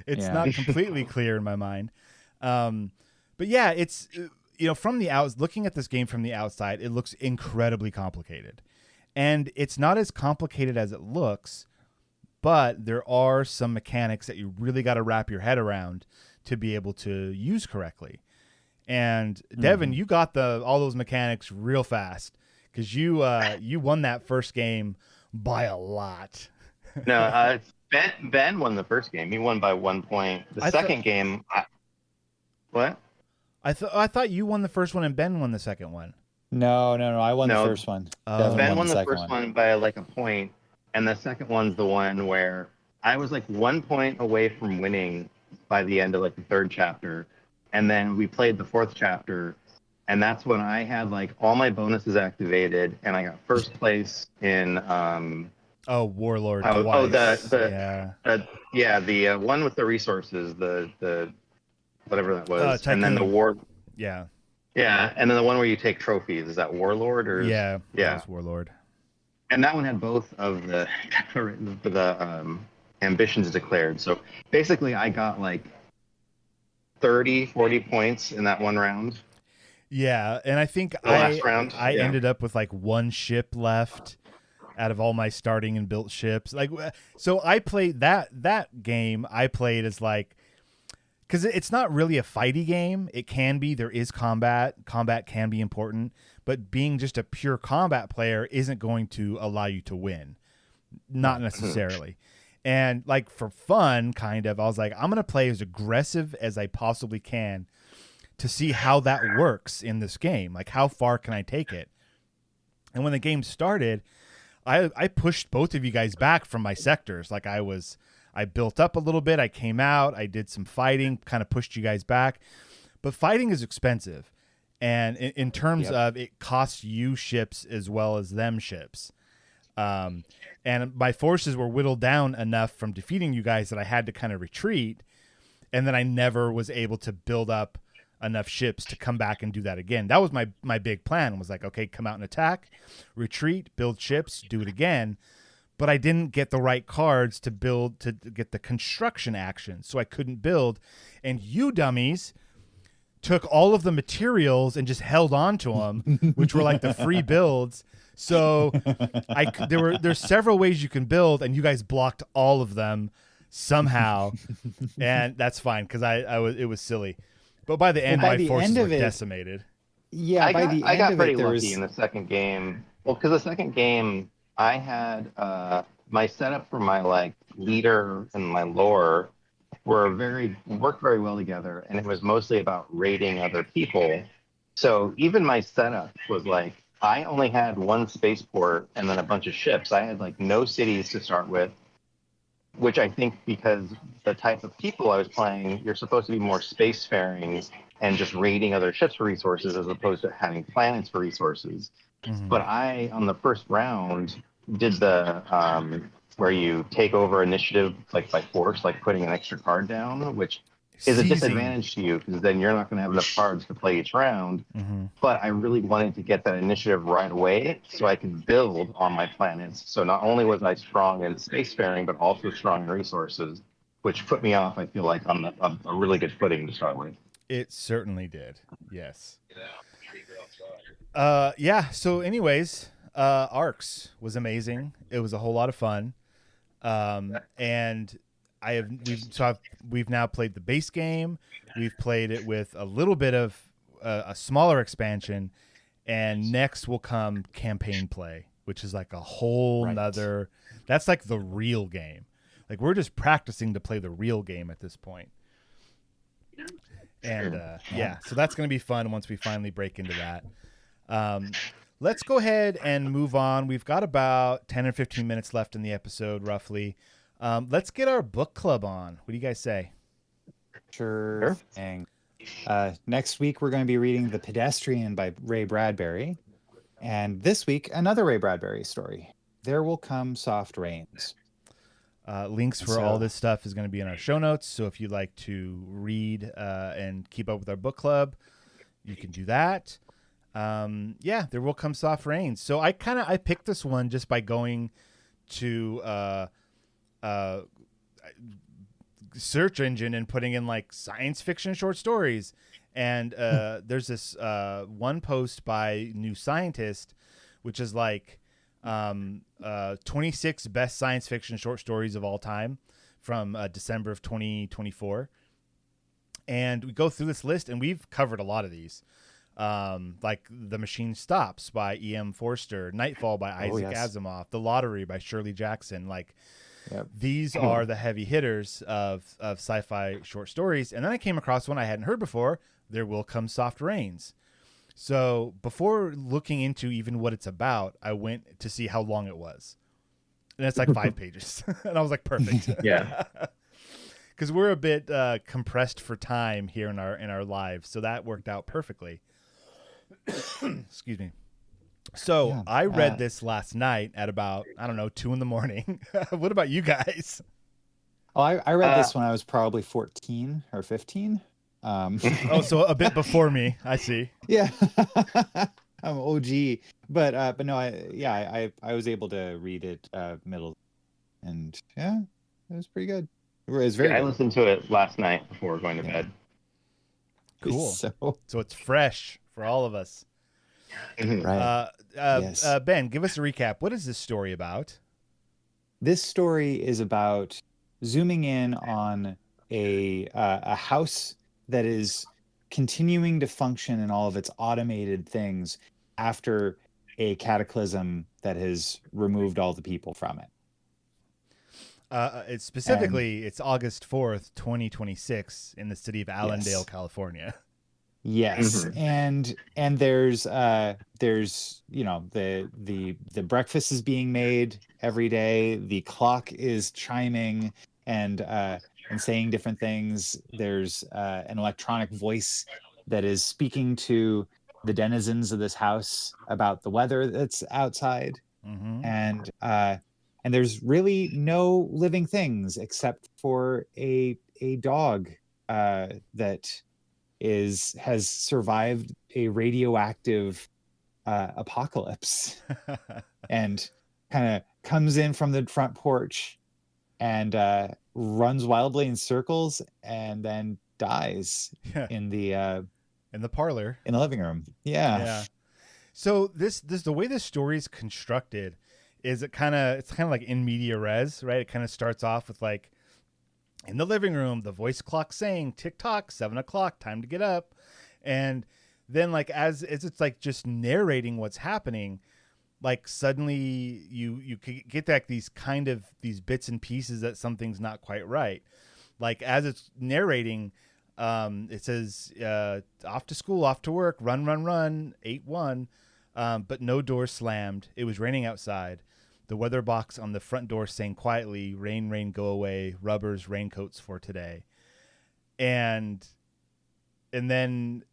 it's Yeah. not completely clear in my mind. But yeah, it's from the looking at this game from the outside, it looks incredibly complicated, and it's not as complicated as it looks. But there are some mechanics that you really got to wrap your head around to be able to use correctly. And Devin, you got all those mechanics real fast because you won that first game by a lot. No, Ben won the first game. He won by 1 point. The second game, what? I thought you won the first one and Ben won the second one. No. I won the first one. Ben won the first one by like a point, and the second one's the one where I was like 1 point away from winning by the end of like the third chapter. And then we played the fourth chapter, and that's when I had like all my bonuses activated, and I got first place in Warlord. The one with the resources, the whatever that was, and then the war. Yeah, and then the one where you take trophies. Is that Warlord or? Yeah, that's Warlord. And that one had both of the ambitions declared. So basically, I got like 30-40 points in that one round. Yeah, and I think last round, I ended up with like one ship left out of all my starting and built ships. Like, so I played that game. I played as like, because it's not really a fighty game. It can be. There is combat. Combat can be important, but being just a pure combat player isn't going to allow you to win. Not necessarily. And like for fun, kind of, I was like, I'm going to play as aggressive as I possibly can to see how that works in this game. Like, how far can I take it? And when the game started, I pushed both of you guys back from my sectors. Like I built up a little bit. I came out. I did some fighting, kind of pushed you guys back. But fighting is expensive. And in terms of it costs you ships as well as them ships. And my forces were whittled down enough from defeating you guys that I had to kind of retreat. And then I never was able to build up enough ships to come back and do that again. That was my big plan, was like, okay, come out and attack, retreat, build ships, do it again. But I didn't get the right cards to get the construction action. So I couldn't build. And you dummies took all of the materials and just held on to them, which were like the free builds. So there's several ways you can build, and you guys blocked all of them somehow, and that's fine because it was silly. But by the end, my forces were decimated. Yeah, I got pretty lucky in the second game. Well, because the second game I had my setup for my like leader and my lore worked very well together, and it was mostly about raiding other people. So even my setup was like, I only had one spaceport and then a bunch of ships. I had like no cities to start with, which I think because the type of people I was playing, you're supposed to be more spacefaring and just raiding other ships for resources as opposed to having planets for resources. Mm-hmm. But I, on the first round, did the where you take over initiative like by force, like putting an extra card down, which is a disadvantage to you because then you're not going to have enough cards to play each round. Mm-hmm. But I really wanted to get that initiative right away so I could build on my planets. So not only was I strong in spacefaring, but also strong in resources, which put me off, I feel like, on a really good footing to start with. It certainly did. Yes. Yeah. So, anyways, Arcs was amazing. It was a whole lot of fun. And we've now played the base game. We've played it with a little bit of a smaller expansion, and next will come campaign play, which is like a whole nother. That's like the real game. Like we're just practicing to play the real game at this point. And yeah, so that's going to be fun once we finally break into that. Let's go ahead and move on. We've got about 10 or 15 minutes left in the episode, roughly. Let's get our book club on. What do you guys say? Sure thing. Next week, we're going to be reading The Pedestrian by Ray Bradbury. And this week, another Ray Bradbury story, There Will Come Soft Rains. Links for all this stuff is going to be in our show notes. So if you'd like to read and keep up with our book club, you can do that. Yeah, There Will Come Soft Rains. So I picked this one just by going to search engine and putting in like science fiction short stories. And there's this one post by New Scientist, which is like 26 best science fiction short stories of all time from December of 2024. And we go through this list and we've covered a lot of these. Like The Machine Stops by E.M. Forster, Nightfall by Isaac Asimov, The Lottery by Shirley Jackson. Like these are the heavy hitters of sci-fi short stories. And then I came across one I hadn't heard before, There Will Come Soft Rains. So before looking into even what it's about, I went to see how long it was. And it's like 5 pages. And I was like, perfect. Yeah. Because we're a bit compressed for time here in our lives. So that worked out perfectly. Excuse me. So I read this last night at about, 2 a.m. What about you guys? Oh, I read this when I was probably 14 or 15. So a bit before me. I see. Yeah. I'm OG, but no, I was able to read it middle, and yeah, it was pretty good. It was very. I good. listened to it last night before going to bed. Cool. So it's fresh for all of us. Right. Yes. Ben, give us a recap. What is this story about? This story is about zooming in on a house that is continuing to function in all of its automated things after a cataclysm that has removed all the people from it. It's specifically, it's August 4th, 2026 in the city of Allendale, California. Yes. And there's the breakfast is being made every day. The clock is chiming and saying different things. There's an electronic voice that is speaking to the denizens of this house about the weather that's outside. And there's really no living things except for a dog that has survived a radioactive apocalypse and kind of comes in from the front porch and runs wildly in circles and then dies in the parlor, in the living room. Yeah. So this the way this story is constructed is it's kind of like in media res, right? It kind of starts off with like, in the living room, the voice clock saying tick tock, 7 o'clock, time to get up. And then like as it's like just narrating what's happening, like suddenly you get like these bits and pieces that something's not quite right. Like as it's narrating, it says off to school, off to work, run, 8-1, but no door slammed. It was raining outside. The weather box on the front door saying quietly, rain, rain, go away, rubbers, raincoats for today. And then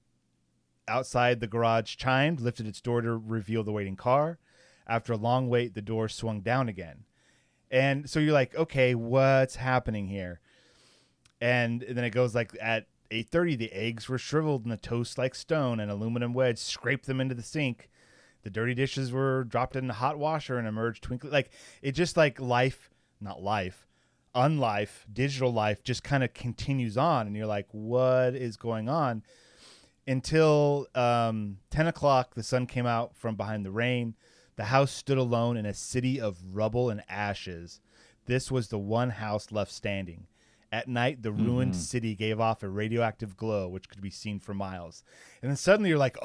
outside, the garage chimed, lifted its door to reveal the waiting car. After a long wait, the door swung down again. And so you're like, okay, what's happening here? And then it goes like at 8:30, the eggs were shriveled and the toast like stone, and aluminum wedge scraped them into the sink. The dirty dishes were dropped in the hot washer and emerged twinkling. Like it just like life, not life, unlife, digital life just kind of continues on, and you're like, what is going on? Until 10 o'clock, the sun came out from behind the rain. The house stood alone in a city of rubble and ashes. This was the one house left standing. At night, the ruined city gave off a radioactive glow, which could be seen for miles. And then suddenly you're like,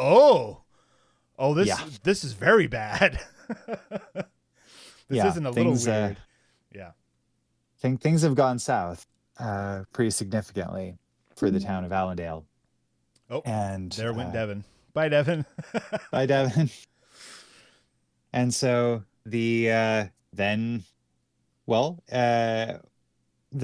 this is very bad. This isn't a little weird. Things have gone south pretty significantly for the town of Allendale. Oh, and there went Devin. Bye, Devin. Bye, Devin. And so the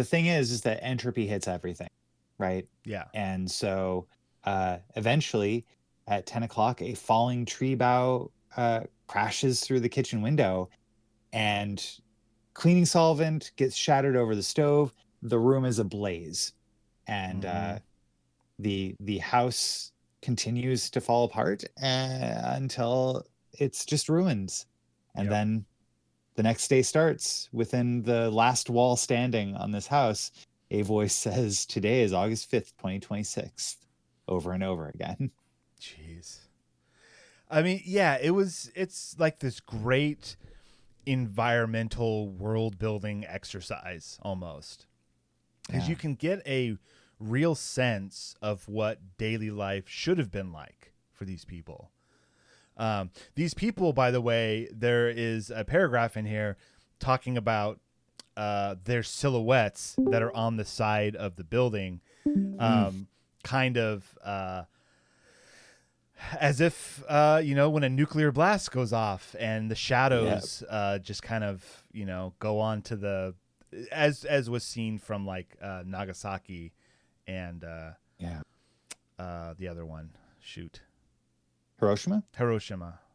thing is that entropy hits everything, right? Yeah. And so eventually at 10 o'clock, a falling tree bough crashes through the kitchen window, and cleaning solvent gets shattered over the stove. The room is ablaze, and the house continues to fall apart until it's just ruins. And then the next day starts. Within the last wall standing on this house, a voice says, "Today is August 5th, 2026, over and over again. Jeez. I mean, yeah, it's like this great environmental world building exercise almost. Because you can get a real sense of what daily life should have been like for these people. These people, by the way, there is a paragraph in here talking about their silhouettes that are on the side of the building, kind of as if, when a nuclear blast goes off and the shadows just kind of, go on to the, as was seen from like Nagasaki and the other one, Hiroshima,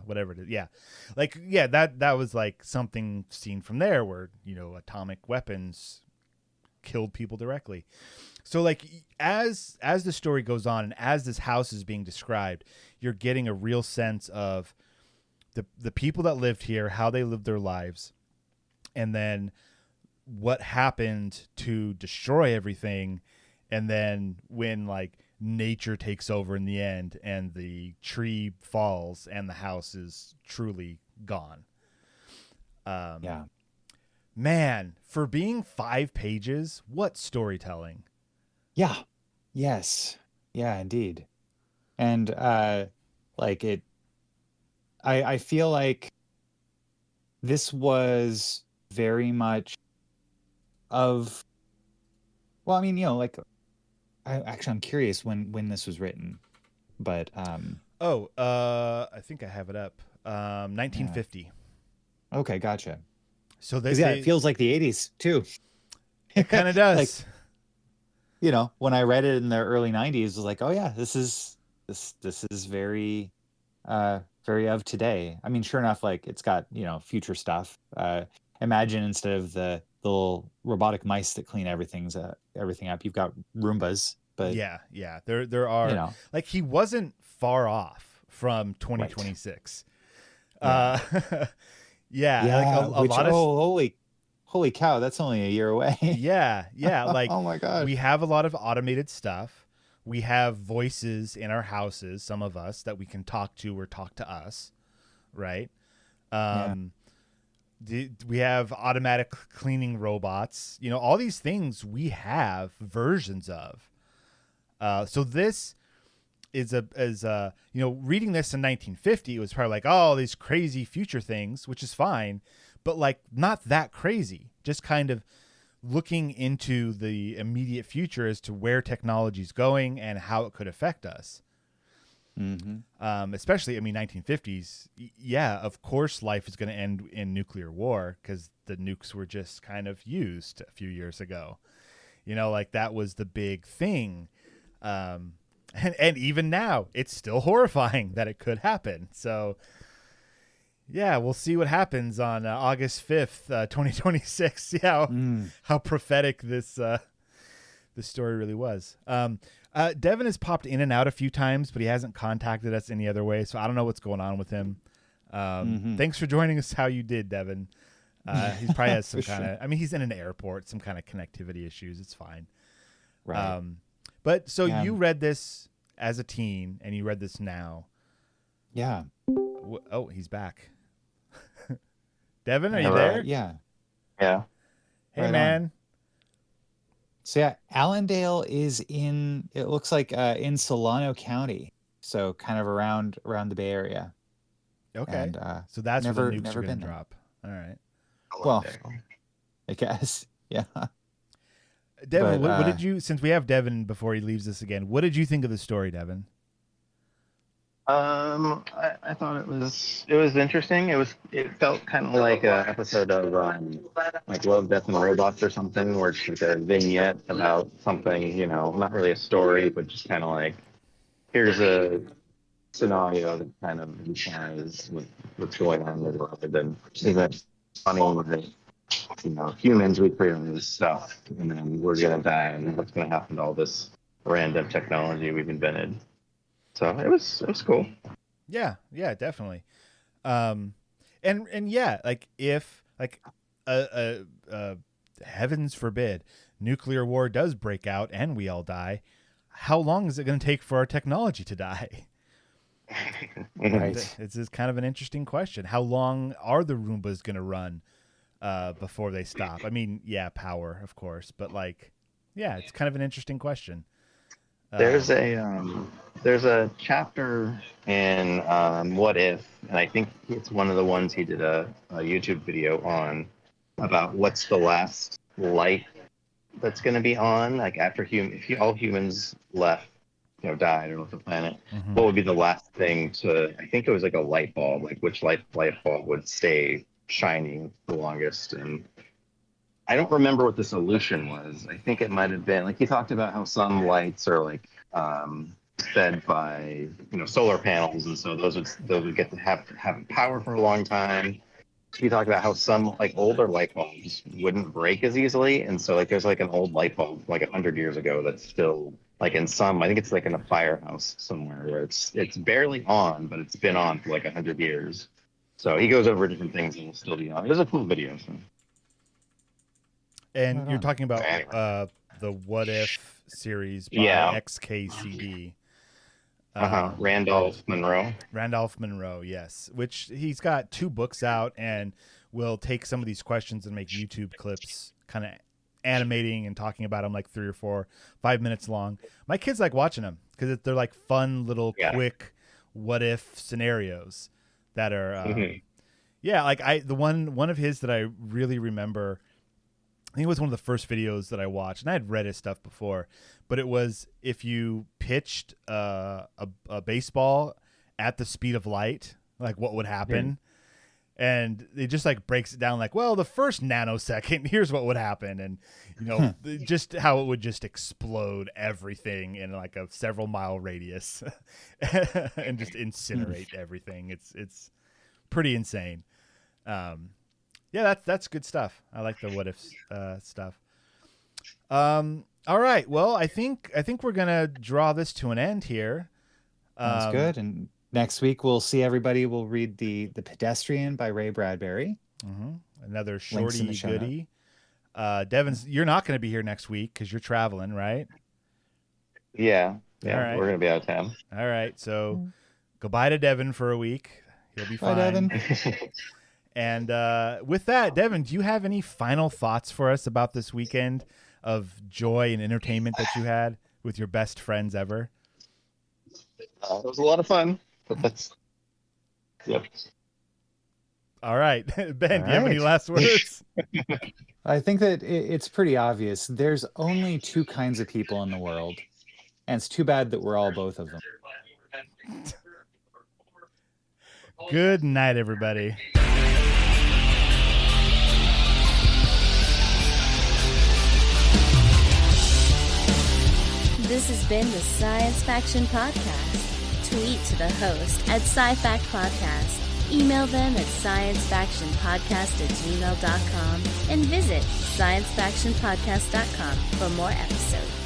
whatever it is. Yeah. Like, that was like something seen from there where, atomic weapons killed people directly. So like, as the story goes on and as this house is being described, you're getting a real sense of the people that lived here, how they lived their lives, and then what happened to destroy everything. And then when like nature takes over in the end and the tree falls and the house is truly gone. Man, for being 5 pages, what storytelling. Yeah. Yes. Yeah, indeed. And I feel like this was very much of, well, I mean, I'm curious when this was written, but I think I have it up. 1950. Okay, gotcha. So it feels like the 80s too. It kind of does. Like, when I read it in the early 90s, it was like, oh yeah, this is very very of today. I mean, sure enough, like it's got future stuff. Imagine instead of the little robotic mice that clean everything up, you've got Roombas. But there are like, he wasn't far off from 2026. Right. Like a lot of holy cow, that's only a year away. Like, oh my god, we have a lot of automated stuff. We have voices in our houses, some of us, that we can talk to or talk to us, right? We have automatic cleaning robots, all these things we have versions of. So this is reading this in 1950, it was probably like, oh, these crazy future things, which is fine, but like not that crazy, just kind of looking into the immediate future as to where technology is going and how it could affect us. Especially, 1950s. Yeah, of course, life is going to end in nuclear war because the nukes were just kind of used a few years ago. Like that was the big thing. And even now, it's still horrifying that it could happen. So, yeah, we'll see what happens on August 5th, 2026. Yeah, how prophetic this story really was. Devin has popped in and out a few times, but he hasn't contacted us any other way, so I don't know what's going on with him. Thanks for joining us how you did, Devin. He probably has some kind of. I mean, he's in an airport, some kind of connectivity issues. It's fine. Right. But so Yeah. you read this as a teen, and you read this now. Yeah. Oh, he's back. Devin, are you Hello. there? Yeah. Yeah. Hey, Right man. on. So yeah, Allendale is it looks like in Solano County. So kind of around the Bay Area. Okay. And So that's where never the nukes are going been to there. drop. All right. Well, I guess. Yeah. Devin, But, what did you, since we have Devin before he leaves us again, what did you think of the story, Devin? I thought it was interesting. It felt kind of like an episode of like Love, Death, and Robots or something, where it's like a vignette about something, not really a story, but just kind of like, here's a scenario that kind of implies what's going on in the world. And then isn't it funny that humans, we create all this stuff, and then we're gonna die, and what's gonna happen to all this random technology we've invented. So it was cool. Yeah, definitely. And yeah, like if heavens forbid nuclear war does break out and we all die, how long is it going to take for our technology to die? Right. It's just kind of an interesting question. How long are the Roombas going to run before they stop? I mean, yeah, power, of course, but like, yeah, it's kind of an interesting question. There's a chapter in What If, and I think it's one of the ones he did a YouTube video on about what's the last light that's going to be on, like after all humans left, died or left the planet. Mhm. What would be the last thing to? I think it was like a light bulb, like which light bulb would stay shining the longest, and I don't remember what the solution was. I think it might have been like he talked about how some lights are like fed by solar panels, and so those would get to have power for a long time. He talked about how some like older light bulbs wouldn't break as easily, and so like there's like an old light bulb like 100 years ago that's still like in some, I think it's like in a firehouse somewhere where it's barely on, but it's been on for like 100 years. So he goes over different things and will still be on. It was a cool video. So. And Right you're on. talking about Anyway. the What If series by Yeah. XKCD. Randolph Monroe. Randolph Monroe, yes. Which he's got 2 books out and will take some of these questions and make YouTube clips kind of animating and talking about them like 3 or 4, 5 minutes long. My kids like watching them because they're like fun little quick what if scenarios that are yeah, like the one of his that I really remember, I think it was one of the first videos that I watched, and I had read his stuff before, but it was if you pitched a baseball at the speed of light, like what would happen? And it just like breaks it down like, well, the first nanosecond, here's what would happen. And, just how it would just explode everything in like a several mile radius and just incinerate everything. It's pretty insane. Yeah, that's good stuff. I like the what if stuff. All right. Well, I think we're gonna draw this to an end here. That's good. And next week we'll see everybody. We'll read the Pedestrian by Ray Bradbury. Another Links in shorty the show goodie. Devin's, you're not going to be here next week because you're traveling, right? Yeah. All right. We're gonna be out of town. All right. So goodbye to Devin for a week. He'll be Bye, fine. Devin. And with that, Devin, do you have any final thoughts for us about this weekend of joy and entertainment that you had with your best friends ever? It was a lot of fun, but that's All right. Ben, do you have any last words? I think that it's pretty obvious. There's only 2 kinds of people in the world, and it's too bad that we're all both of them. Good night, everybody. This has been the Science Faction Podcast. Tweet to the host at SciFact Podcast. Email them at sciencefactionpodcast@gmail.com and visit sciencefactionpodcast.com for more episodes.